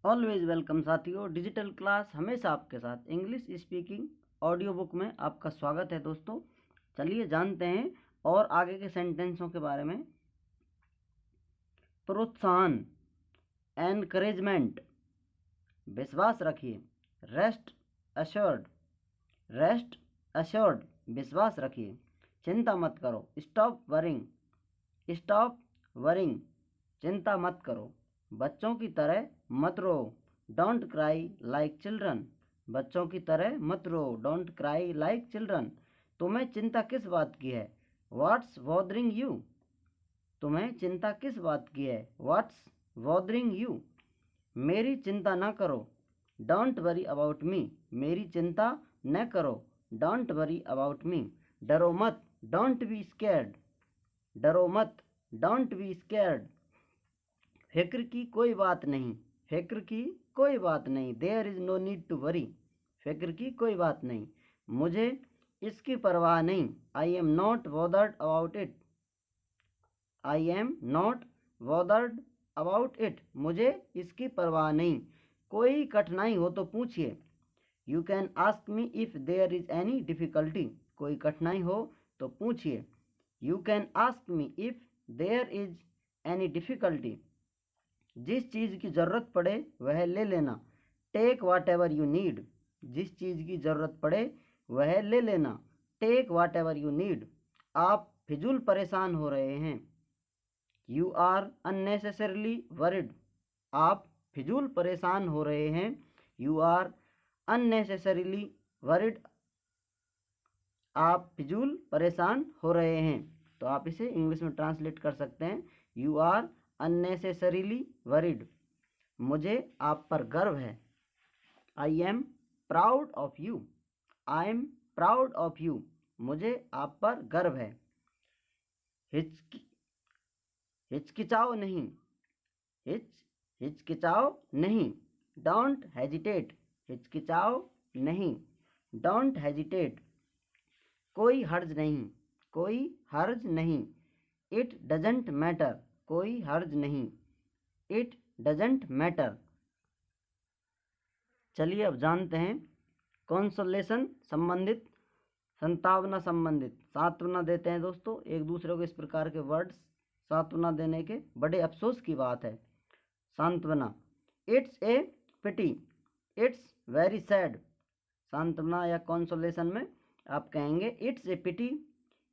Always welcome साथियों। Digital class हमेशा आपके साथ इंग्लिश स्पीकिंग ऑडियो बुक में आपका स्वागत है दोस्तों। चलिए जानते हैं और आगे के सेंटेंसों के बारे में। प्रोत्साहन, एनकरेजमेंट, विश्वास रखिए। रेस्ट अश्योर्ड, रेस्ट अश्योर्ड, विश्वास रखिए। चिंता मत करो। स्टॉप वरिंग, स्टॉप वरिंग, चिंता मत करो। बच्चों की तरह मत रो। डोंट क्राई लाइक चिल्ड्रन, बच्चों की तरह मत रो। Don't cry like children. तुम्हें चिंता किस बात की है? व्हाट्स बॉदरिंग यू, तुम्हें चिंता किस बात की है? What's bothering you. मेरी चिंता न करो। डोंट वरी अबाउट मी, मेरी चिंता न करो। Don't worry about me. डरो मत। डोंट बी स्कैर्ड, डरो मत। Don't be scared. फिक्र की कोई बात नहीं, फिक्र की कोई बात नहीं। There is no need to worry, फिक्र की कोई बात नहीं। मुझे इसकी परवाह नहीं। I am not bothered about it, I am not bothered about it, मुझे इसकी परवाह नहीं। कोई कठिनाई हो तो पूछिए। You can ask me if there is any difficulty, कोई कठिनाई हो तो पूछिए। You can ask me if there is any difficulty. जिस चीज़ की ज़रूरत पड़े वह ले लेना। Take whatever you need, जिस चीज़ की ज़रूरत पड़े वह ले लेना। Take whatever you need. आप फिजूल परेशान हो रहे हैं। यू आर अननेसेसरली वरिड, आप फिजूल परेशान हो रहे हैं। यू आर अननेसेसरीली वरिड, आप फिजूल परेशान हो रहे हैं। तो आप इसे इंग्लिश में ट्रांसलेट कर सकते हैं। यू आर अननेसेसरीली वरिड, मुझे आप पर गर्व है। I am proud of you, I am proud of you, मुझे आप पर गर्व है। हिचकिचाओ नहीं, हिचकिचाओ नहीं। डोंट हेजिटेट, हिचकिचाओ नहीं। Don't hesitate. कोई हर्ज नहीं, कोई हर्ज नहीं। इट डजंट मैटर, कोई हर्ज नहीं। It doesn't matter. चलिए अब जानते हैं कंसोलेशन संबंधित, संतावना संबंधित। सांत्वना देते हैं दोस्तों एक दूसरे को, इस प्रकार के वर्ड्स सांत्वना देने के बड़े अफसोस की बात है। सांत्वना, it's a pity, it's very sad. सांत्वना या कंसोलेशन में आप कहेंगे it's a pity,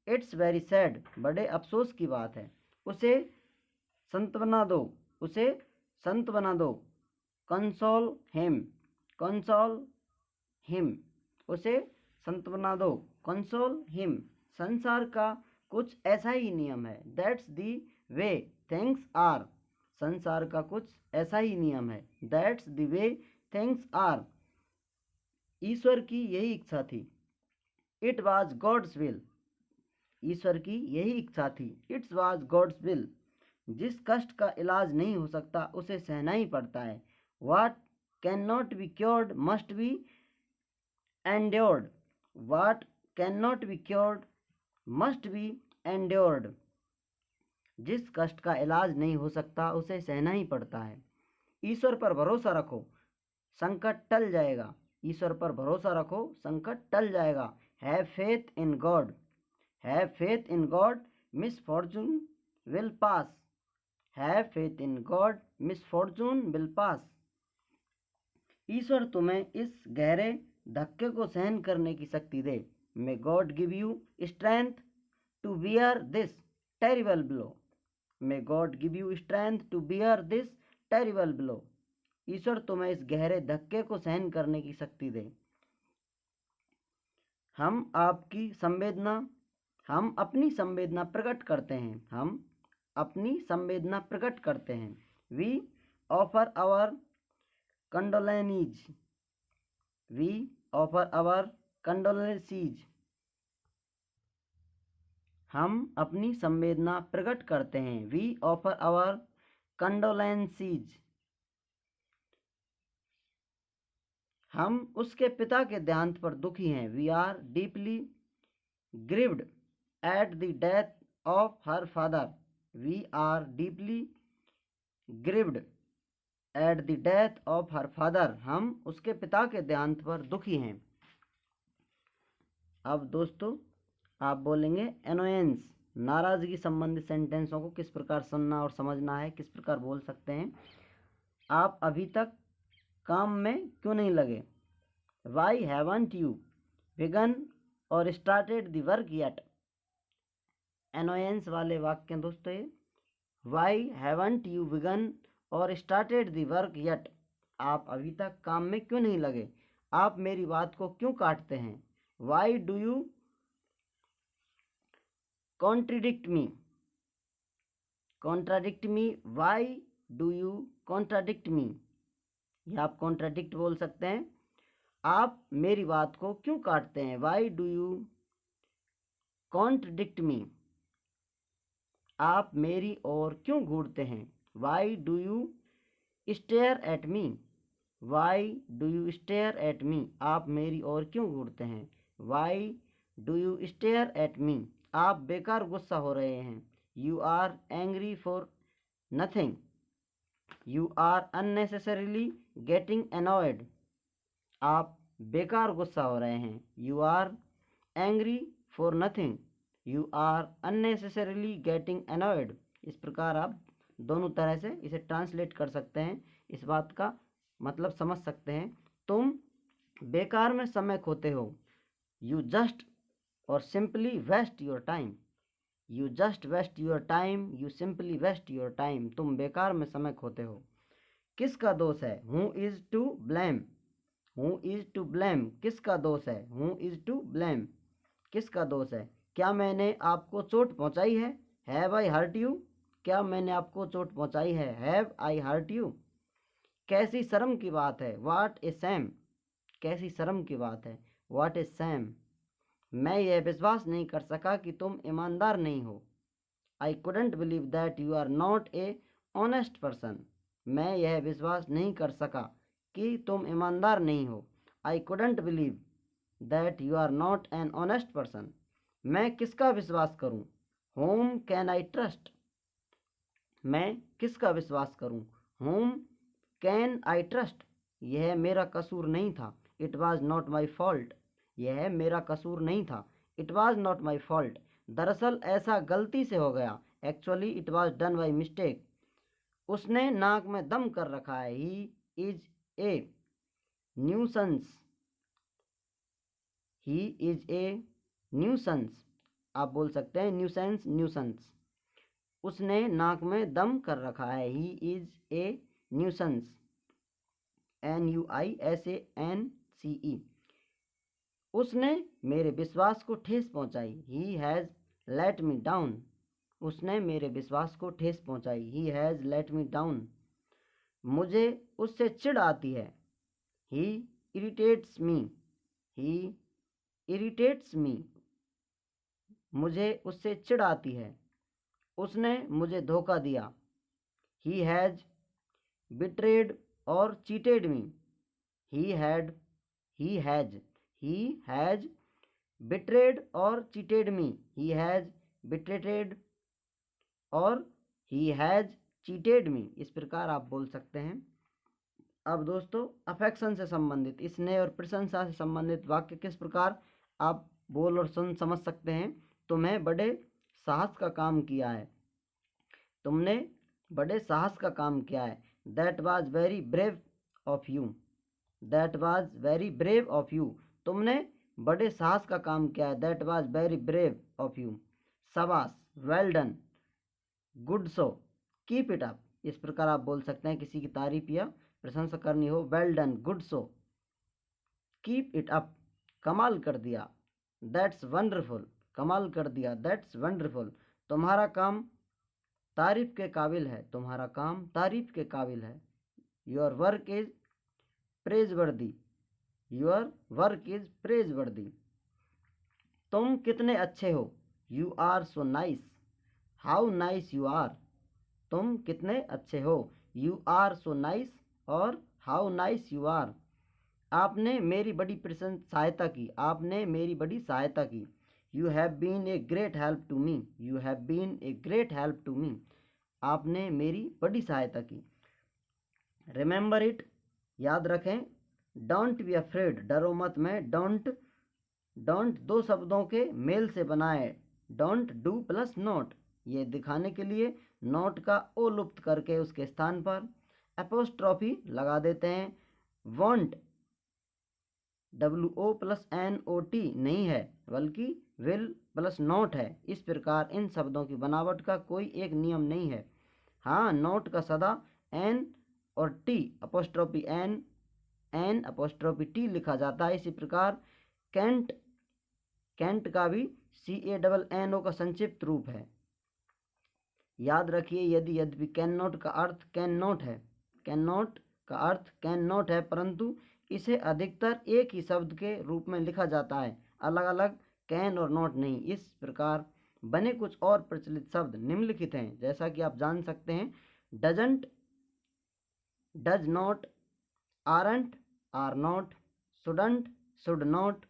it's very sad, बड़े अफसोस की बात है। उसे सांत्वना दो, उसे सांत्वना दो। कंसोल हिम, कंसोल हिम, उसे सांत्वना दो। Console him. संसार का कुछ ऐसा ही नियम है। That's the way things are, संसार का कुछ ऐसा ही नियम है। That's the way things are. ईश्वर की यही इच्छा थी। इट वॉज गॉड्स विल, ईश्वर की यही इच्छा थी। It's was God's will. जिस कष्ट का इलाज नहीं हो सकता उसे सहना ही पड़ता है। What can not be cured must be endured, what can not be cured must be endured. जिस कष्ट का इलाज नहीं हो सकता उसे सहना ही पड़ता है। ईश्वर पर भरोसा रखो, संकट टल जाएगा। ईश्वर पर भरोसा रखो, संकट टल जाएगा। Have faith in God, have faith in God, misfortune will pass. Have faith in God, misfortune will pass. ईश्वर तुम्हें इस गहरे धक्के को सहन करने की शक्ति दे। May God give you strength to bear this terrible blow, may God give you strength to bear this terrible blow. ईश्वर तुम्हें इस गहरे धक्के को सहन करने की शक्ति दे। हम आपकी संवेदना, हम अपनी संवेदना प्रकट करते हैं, हम अपनी संवेदना प्रकट करते हैं। We offer our condolences, we offer our condolences. हम अपनी संवेदना प्रकट करते हैं। We offer our condolences. हम उसके पिता के देहांत पर दुखी हैं। We are deeply grieved at the death of her father, we are deeply grieved at the death of her father, हम उसके पिता के देहांत पर दुखी हैं। अब दोस्तों आप बोलेंगे एनोयंस, नाराजगी संबंधित सेंटेंसों को किस प्रकार सुनना और समझना है, किस प्रकार बोल सकते हैं। आप अभी तक काम में क्यों नहीं लगे, वाई हैवंट यू बिगन और started the work yet. Annoyance वाले वाक्य दोस्तों ये, वाई हैवंट यू बिगन और स्टार्टेड द वर्क येट, आप अभी तक काम में क्यों नहीं लगे, आप मेरी बात को क्यों काटते हैं। Why do you contradict me, contradict me, why do you contradict me, या आप कॉन्ट्राडिक्ट बोल सकते हैं। आप मेरी बात को क्यों काटते हैं, why do you contradict me, आप मेरी ओर क्यों घूरते हैं, why do you stare at me, why do you stare at me, आप मेरी ओर क्यों घूरते हैं, why do you stare at me, आप बेकार गुस्सा हो रहे हैं, you are angry for nothing, you are unnecessarily getting annoyed, आप बेकार गुस्सा हो रहे हैं, you are angry for nothing, you are unnecessarily getting annoyed. इस प्रकार आप दोनों तरह से इसे ट्रांसलेट कर सकते हैं, इस बात का मतलब समझ सकते हैं। तुम बेकार में समय खोते हो, यू जस्ट और simply waste your time, you just waste your time, you simply waste your time, तुम बेकार में समय खोते हो। किसका दोष है, who is to blame, who is to blame, किसका दोष है, हु इज टू ब्लेम, किसका दोष है। क्या मैंने आपको चोट पहुंचाई है, हैव आई हर्ट यू, क्या मैंने आपको चोट पहुंचाई है, हैव आई हर्ट यू। कैसी शर्म की बात है, व्हाट ए शैम, कैसी शर्म की बात है, व्हाट ए शैम। मैं यह विश्वास नहीं कर सका कि तुम ईमानदार नहीं हो, I couldn't believe that you are not a honest person, मैं यह विश्वास नहीं कर सका कि तुम ईमानदार नहीं हो, I couldn't believe that you are not an honest person. मैं किसका विश्वास करूं, होम कैन आई ट्रस्ट, मैं किसका विश्वास करूं, होम कैन आई ट्रस्ट, यह मेरा कसूर नहीं था, it was not my fault, यह मेरा कसूर नहीं था, it was not my fault, दरअसल ऐसा गलती से हो गया, actually it was done by mistake. उसने नाक में दम कर रखा है, he is a nuisance, he is a nuisance, आप बोल सकते हैं न्यूसेंस, न्यूसेंस। उसने नाक में दम कर रखा है, he is a nuisance, NUISANCE। उसने मेरे विश्वास को ठेस पहुंचाई, he has let me down, उसने मेरे विश्वास को ठेस पहुंचाई, he has let me down. मुझे उससे चिढ़ आती है, ही इरिटेट्स मी, ही इरिटेट्स मी, मुझे उससे चिढ़ आती है। उसने मुझे धोखा दिया, ही हैज़ बिट्रेड और cheated me, he has betrayed और चीटेड मी, ही हैज़ बिट्रेटेड और ही हैज़ चीटेड मी, इस प्रकार आप बोल सकते हैं। अब दोस्तों अफेक्शन से संबंधित, स्नेह और प्रशंसा से संबंधित वाक्य किस प्रकार आप बोल और सुन समझ सकते हैं। तुम्हें बड़े साहस का काम किया है, तुमने बड़े साहस का काम किया है, that was very brave of you, that was very brave of you, तुमने बड़े साहस का काम किया है, that was very brave of you. शाबाश, well done, good show, keep it up, इस प्रकार आप बोल सकते हैं किसी की तारीफ या प्रशंसा करनी हो, well done, good show, keep it up, कमाल कर दिया, दैट्स वंडरफुल, कमाल कर दिया, दैट्स वंडरफुल। तुम्हारा काम तारीफ के काबिल है, तुम्हारा काम तारीफ के काबिल है, your work is praiseworthy, your work is praiseworthy. तुम कितने अच्छे हो, you are so nice, how nice you are, तुम कितने अच्छे हो, यू आर सो नाइस और हाउ नाइस यू आर। आपने मेरी बड़ी सहायता की, आपने मेरी बड़ी सहायता की, you have been a great help to me, you have been a great help to me, आपने मेरी बड़ी सहायता की। रिमेंबर इट, याद रखें। डोंट बी अफ्रेड, डरो मत में डोंट, डोंट दो शब्दों के मेल से बना है। डोंट डू प्लस नॉट, ये दिखाने के लिए नॉट का ओ लुप्त करके उसके स्थान पर एपोस्ट्रॉफी लगा देते हैं। वॉन्ट WO+NOT नहीं है, बल्कि विल प्लस नॉट है। इस प्रकार इन शब्दों की बनावट का कोई एक नियम नहीं है। हाँ, नॉट का सदा एन और t apostrophe n apostrophe t लिखा जाता है। इसी प्रकार कैंट, कैंट का भी CANNO का संक्षिप्त रूप है। याद रखिए, यदि यद्यपि कैन नॉट का अर्थ कैन नॉट है, कैन नॉट का अर्थ कैन नॉट है, परंतु इसे अधिकतर एक ही शब्द के रूप में लिखा जाता है, अलग अलग कैन और नॉट नहीं। इस प्रकार बने कुछ और प्रचलित शब्द निम्नलिखित हैं, जैसा कि आप जान सकते हैं। Doesn't, does not, aren't, are not, shouldn't, should not,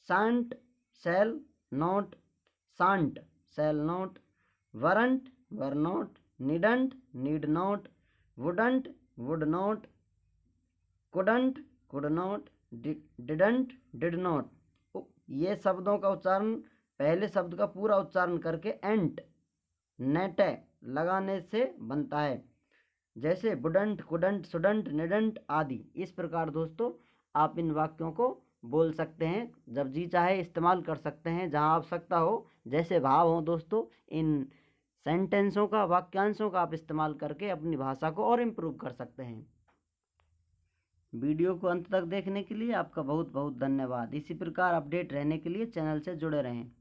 shan't, shall not, shan't, shall not, weren't, were not, needn't, need not, wouldn't, would not, couldn't, could not, didn't, did not. ये शब्दों का उच्चारण पहले शब्द का पूरा उच्चारण करके एंट, नेटे लगाने से बनता है, जैसे बुडंट, कुडंट, सुडंट, निडंट आदि। इस प्रकार दोस्तों आप इन वाक्यों को बोल सकते हैं, जब जी चाहे इस्तेमाल कर सकते हैं, जहां आवश्यकता हो, जैसे भाव हो दोस्तों। इन सेंटेंसों का, वाक्यांशों का आप इस्तेमाल करके अपनी भाषा को और इम्प्रूव कर सकते हैं। वीडियो को अंत तक देखने के लिए आपका बहुत बहुत धन्यवाद। इसी प्रकार अपडेट रहने के लिए चैनल से जुड़े रहें।